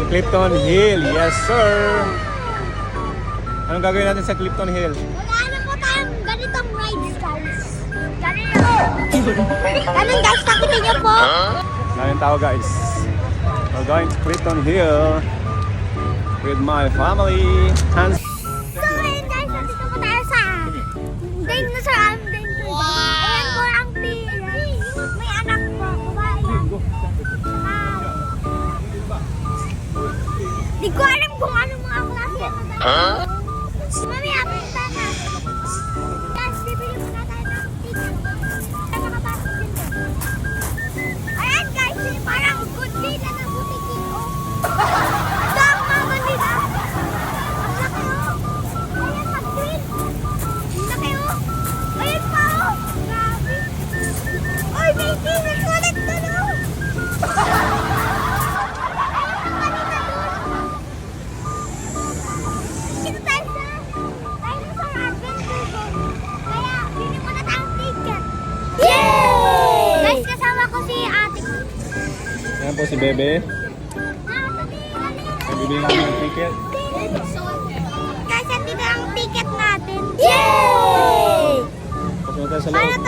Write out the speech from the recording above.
Clifton Hill. Yes, sir. Anong gagawin natin sa Clifton Hill? Wala na po tayong ganitong rides, guys. Ganito. Ganun, guys, nakita niyo po. Daming tao, guys. We're going to Clifton Hill with my family. Hans. So, ayun, guys, nandito po tayo sa dinosaur adventure. Ayan po ang may anak po. Kabayan. Di ko alam kung ano mga klase. Mami, apita na. Guys, bibili muna tayo ng ticket. Tayo makapasok dito. Ayan, guys, parang good day na nabutikin. Ang dami mga bandit, ah. Ang laki, oh. Ayan, mag-twin. Ang laki, oh. Ayan pa, oh. Grabe. Oy, may ticket ulit doon, oh. Dito tayo sa dinosaur adventure zone. Kaya, bili muna tayong ticket. Yay! Guys, kasama ko si ate ko. Yan po si Bebe. Bibili namin ng ticket. Guys, andito ang ticket natin. Yay! Pasunod tayo sa Paano loob.